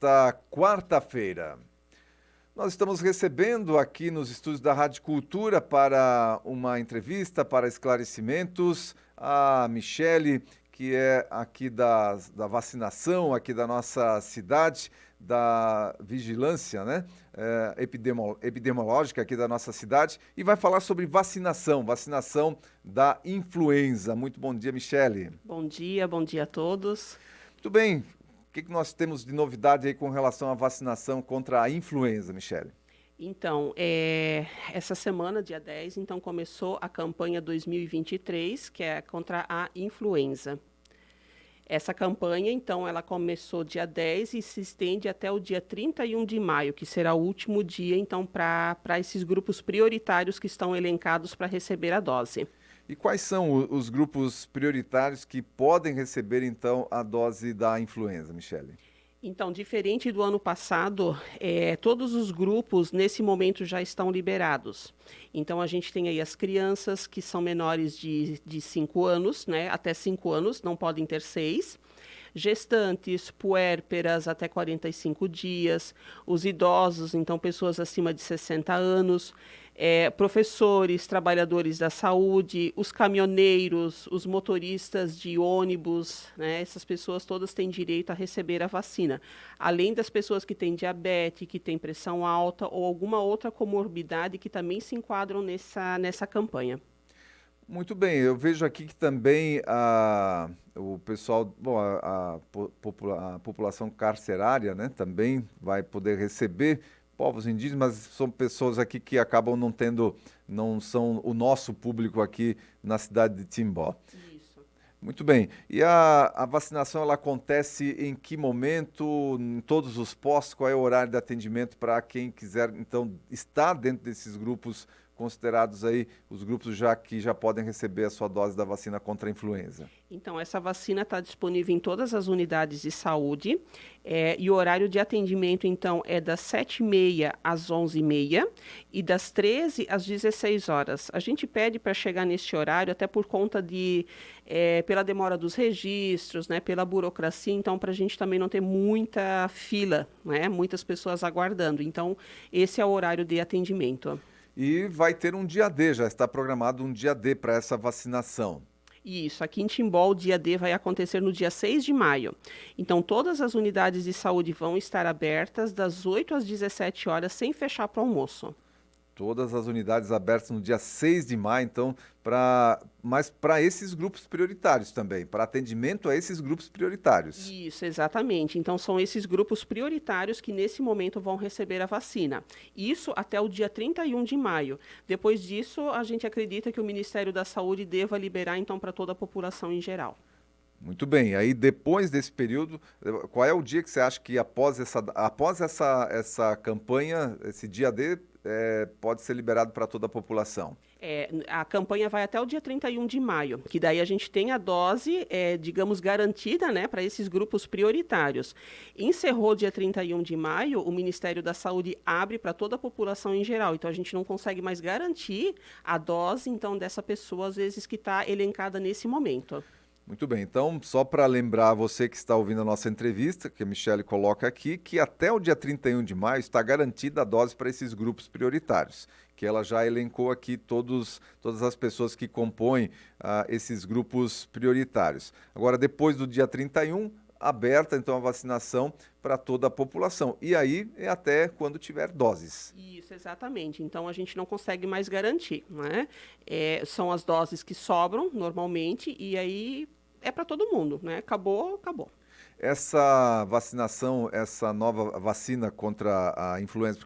nesta quarta-feira. Nós estamos recebendo aqui nos estúdios da Rádio Cultura para uma entrevista, para esclarecimentos, a Michele, que é aqui da vacinação, aqui da nossa cidade, da vigilância, né? Epidemiológica aqui da nossa cidade, e vai falar sobre vacinação da influenza. Muito bom dia, Michele. Bom dia a todos. Muito bem. O que nós temos de novidade aí com relação à vacinação contra a influenza, Michele? Então, essa semana, dia 10, então, começou a campanha 2023, que é contra a influenza. Essa campanha, então, ela começou dia 10 e se estende até o dia 31 de maio, que será o último dia, então, para esses grupos prioritários que estão elencados para receber a dose. E quais são os grupos prioritários que podem receber, então, a dose da influenza, Michele? Então, diferente do ano passado, todos os grupos, nesse momento, já estão liberados. Então, a gente tem aí as crianças que são menores de 5 anos, né, até 5 anos, não podem ter 6. Gestantes, puérperas até 45 dias, os idosos, então pessoas acima de 60 anos, professores, trabalhadores da saúde, os caminhoneiros, os motoristas de ônibus, né, essas pessoas todas têm direito a receber a vacina. Além das pessoas que têm diabetes, que têm pressão alta ou alguma outra comorbidade que também se enquadram nessa campanha. Muito bem, eu vejo aqui que também o pessoal, bom, a população carcerária, né, também vai poder receber, povos indígenas, mas são pessoas aqui que acabam não são o nosso público aqui na cidade de Timbó. Isso. Muito bem, e a vacinação ela acontece em que momento, em todos os postos, qual é o horário de atendimento para quem quiser, então, estar dentro desses grupos considerados aí os grupos que já podem receber a sua dose da vacina contra a influenza? Então, essa vacina está disponível em todas as unidades de saúde e o horário de atendimento, então, é das 7h30 às 11h30 e das 13 às 16 horas. A gente pede para chegar nesse horário até por conta pela demora dos registros, né, pela burocracia, então, para a gente também não ter muita fila, né, muitas pessoas aguardando. Então, esse é o horário de atendimento. E vai ter um dia D, já está programado um dia D para essa vacinação. Isso, aqui em Timbó o dia D vai acontecer no dia 6 de maio. Então, todas as unidades de saúde vão estar abertas das 8 às 17 horas, sem fechar para o almoço. Todas as unidades abertas no dia 6 de maio, então, mas para esses grupos prioritários também, para atendimento a esses grupos prioritários. Isso, exatamente. Então, são esses grupos prioritários que, nesse momento, vão receber a vacina. Isso até o dia 31 de maio. Depois disso, a gente acredita que o Ministério da Saúde deva liberar, então, para toda a população em geral. Muito bem, aí depois desse período, qual é o dia que você acha que após essa campanha, esse dia D, pode ser liberado para toda a população? A campanha vai até o dia 31 de maio, que daí a gente tem a dose, digamos, garantida, né, para esses grupos prioritários. Encerrou dia 31 de maio, o Ministério da Saúde abre para toda a população em geral, então a gente não consegue mais garantir a dose, então, dessa pessoa, às vezes, que está elencada nesse momento. Muito bem, então, só para lembrar você que está ouvindo a nossa entrevista, que a Michele coloca aqui, que até o dia 31 de maio está garantida a dose para esses grupos prioritários, que ela já elencou aqui todas as pessoas que compõem esses grupos prioritários. Agora, depois do dia 31, aberta então a vacinação para toda a população. E aí é até quando tiver doses. Isso, exatamente. Então a gente não consegue mais garantir, né? São as doses que sobram normalmente e aí é para todo mundo, né? Acabou, acabou. Essa vacinação, essa nova vacina contra a influenza,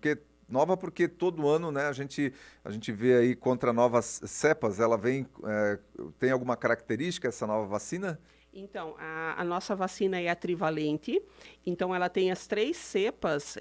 porque todo ano, né, a gente vê aí contra novas cepas, ela tem alguma característica essa nova vacina? Então, a nossa vacina é a trivalente, então ela tem as 3 cepas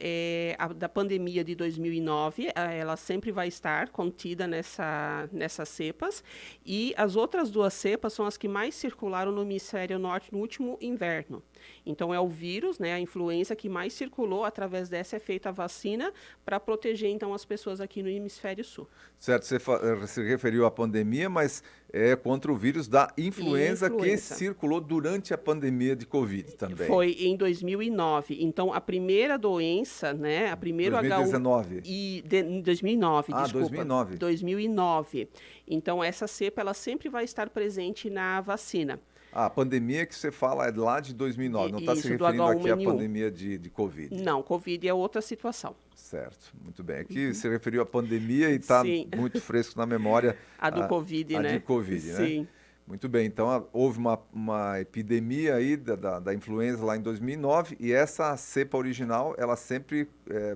da pandemia de 2009, ela sempre vai estar contida nessas cepas, e as outras 2 cepas são as que mais circularam no hemisfério norte no último inverno. Então, é o vírus, né, a influenza que mais circulou, através dessa é feita a vacina para proteger, então, as pessoas aqui no hemisfério sul. Certo, você se referiu à pandemia, mas é contra o vírus da influenza que Influenza. circulou durante a pandemia de Covid também. Foi em 2009. Então, a primeira doença, né, a primeiro H1... 2019. Em 2009, Ah, desculpa. 2009. 2009. Então, essa cepa, ela sempre vai estar presente na vacina. A pandemia que você fala é lá de 2009, não está se Isso, do referindo aqui à H1N1. pandemia de Covid. Não, Covid é outra situação. Certo, muito bem. Aqui se referiu à pandemia e está Sim. muito fresco na memória A do Covid, a né? de Covid, né? Sim. Muito bem, então houve uma epidemia aí da influenza lá em 2009 e essa cepa original, ela sempre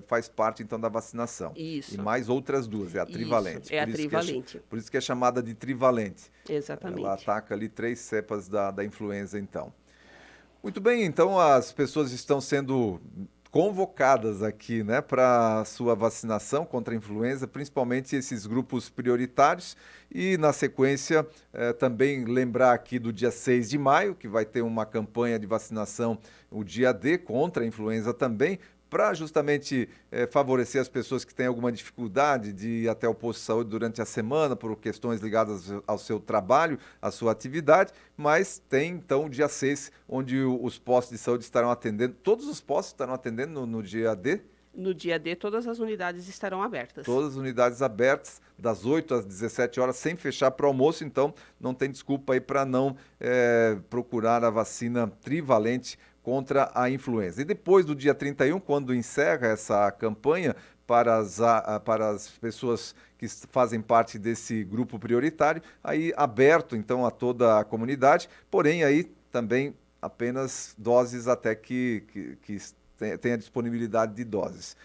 faz parte então da vacinação. Isso. E mais outras duas, é a trivalente. Isso, é a trivalente. Por isso que é chamada de trivalente. Exatamente. Ela ataca ali 3 cepas da influenza então. Muito bem, então as pessoas estão sendo convocadas aqui, né, para a sua vacinação contra a influenza, principalmente esses grupos prioritários. E, na sequência, também lembrar aqui do dia 6 de maio, que vai ter uma campanha de vacinação, o dia D, contra a influenza também, para justamente favorecer as pessoas que têm alguma dificuldade de ir até o posto de saúde durante a semana por questões ligadas ao seu trabalho, à sua atividade, mas tem então o dia 6, onde os postos de saúde estarão atendendo, todos os postos estarão atendendo no dia D? No dia D, todas as unidades estarão abertas. Todas as unidades abertas, das 8 às 17 horas, sem fechar para o almoço, então não tem desculpa aí para não procurar a vacina trivalente contra a influenza. E depois do dia 31, quando encerra essa campanha para as pessoas que fazem parte desse grupo prioritário, aí aberto então a toda a comunidade, porém aí também apenas doses até que tenha disponibilidade de doses.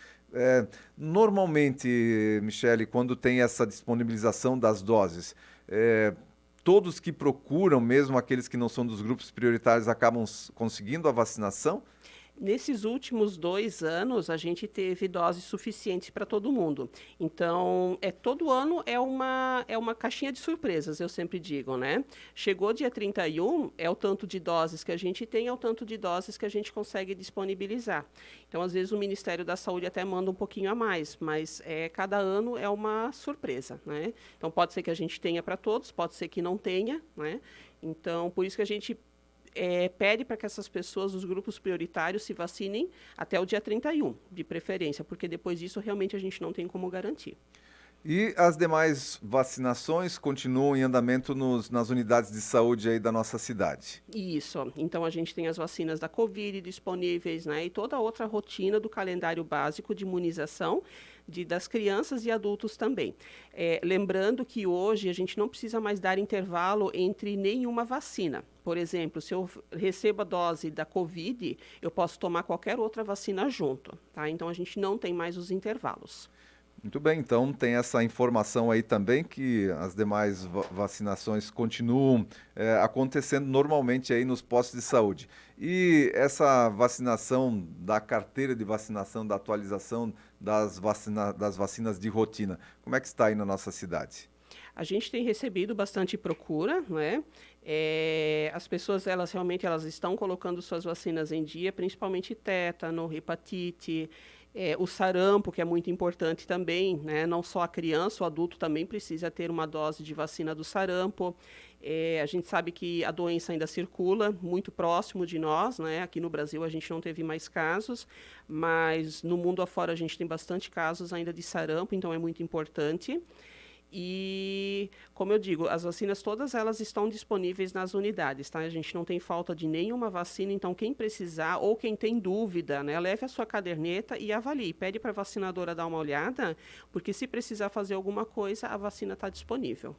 Normalmente, Michele, quando tem essa disponibilização das doses, todos que procuram, mesmo aqueles que não são dos grupos prioritários, acabam conseguindo a vacinação? Nesses últimos 2 anos, a gente teve doses suficientes para todo mundo. Então, todo ano é uma caixinha de surpresas, eu sempre digo, né? Chegou dia 31, é o tanto de doses que a gente tem, é o tanto de doses que a gente consegue disponibilizar. Então, às vezes, o Ministério da Saúde até manda um pouquinho a mais, mas cada ano é uma surpresa, né? Então, pode ser que a gente tenha para todos, pode ser que não tenha, né? Então, por isso que a gente pede para que essas pessoas, os grupos prioritários, se vacinem até o dia 31, de preferência, porque depois disso realmente a gente não tem como garantir. E as demais vacinações continuam em andamento nas unidades de saúde aí da nossa cidade? Isso. Então, a gente tem as vacinas da Covid disponíveis, né? E toda a outra rotina do calendário básico de imunização das crianças e adultos também. Lembrando que hoje a gente não precisa mais dar intervalo entre nenhuma vacina. Por exemplo, se eu recebo a dose da Covid, eu posso tomar qualquer outra vacina junto, tá? Então, a gente não tem mais os intervalos. Muito bem, então tem essa informação aí também que as demais vacinações continuam acontecendo normalmente aí nos postos de saúde. E essa vacinação da carteira de vacinação, da atualização das vacinas de rotina, como é que está aí na nossa cidade? A gente tem recebido bastante procura, né? As pessoas, elas realmente estão colocando suas vacinas em dia, principalmente tétano, hepatite, o sarampo, que é muito importante também, né? Não só a criança, o adulto também precisa ter uma dose de vacina do sarampo. A gente sabe que a doença ainda circula muito próximo de nós, né? Aqui no Brasil a gente não teve mais casos, mas no mundo afora a gente tem bastante casos ainda de sarampo, então é muito importante. E, como eu digo, as vacinas todas elas estão disponíveis nas unidades, tá? A gente não tem falta de nenhuma vacina, então quem precisar ou quem tem dúvida, né, leve a sua caderneta e avalie. Pede para a vacinadora dar uma olhada, porque se precisar fazer alguma coisa, a vacina está disponível.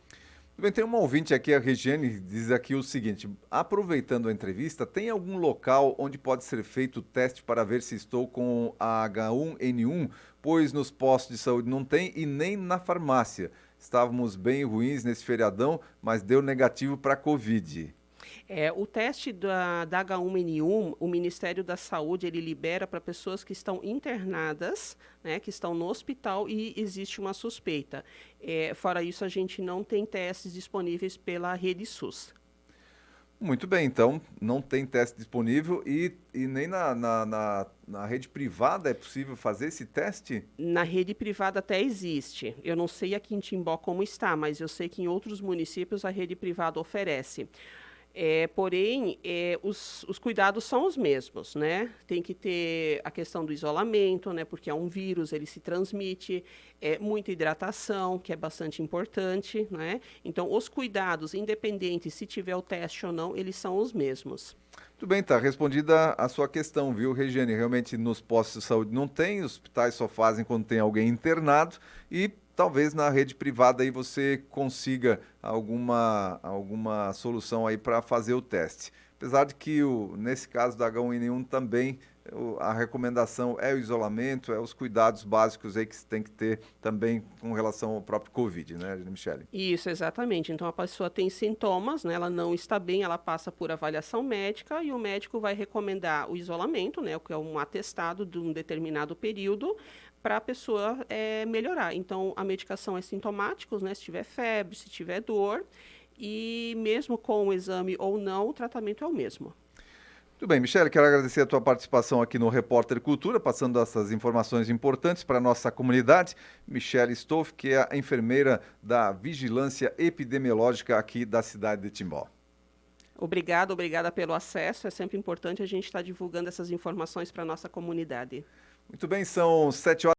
Bem, tem uma ouvinte aqui, a Regiane, diz aqui o seguinte: aproveitando a entrevista, tem algum local onde pode ser feito o teste para ver se estou com a H1N1? Pois nos postos de saúde não tem e nem na farmácia. Estávamos bem ruins nesse feriadão, mas deu negativo para a Covid. O teste da H1N1, o Ministério da Saúde, ele libera para pessoas que estão internadas, né, que estão no hospital e existe uma suspeita. Fora isso, a gente não tem testes disponíveis pela rede SUS. Muito bem, então não tem teste disponível e nem na rede privada é possível fazer esse teste? Na rede privada até existe. Eu não sei aqui em Timbó como está, mas eu sei que em outros municípios a rede privada oferece. Porém, os cuidados são os mesmos, né? Tem que ter a questão do isolamento, né? Porque é um vírus, ele se transmite, muita hidratação, que é bastante importante, né? Então, os cuidados, independente se tiver o teste ou não, eles são os mesmos. Muito bem, tá respondida a sua questão, viu, Regiane? Realmente nos postos de saúde não tem, os hospitais só fazem quando tem alguém internado e talvez na rede privada aí você consiga alguma solução aí para fazer o teste. Apesar de que nesse caso da H1N1 também a recomendação é o isolamento, é os cuidados básicos aí que se tem que ter também com relação ao próprio Covid, né, Michele? Isso, exatamente. Então, a pessoa tem sintomas, né? Ela não está bem, ela passa por avaliação médica e o médico vai recomendar o isolamento, né? O que é um atestado de um determinado período para a pessoa melhorar. Então, a medicação é sintomáticos, né? Se tiver febre, se tiver dor e mesmo com o exame ou não, o tratamento é o mesmo. Tudo bem, Michele, quero agradecer a tua participação aqui no Repórter Cultura, passando essas informações importantes para a nossa comunidade. Michele Stoff, que é a enfermeira da Vigilância Epidemiológica aqui da cidade de Timbó. Obrigada pelo acesso. É sempre importante a gente estar divulgando essas informações para a nossa comunidade. Muito bem, são 7 horas.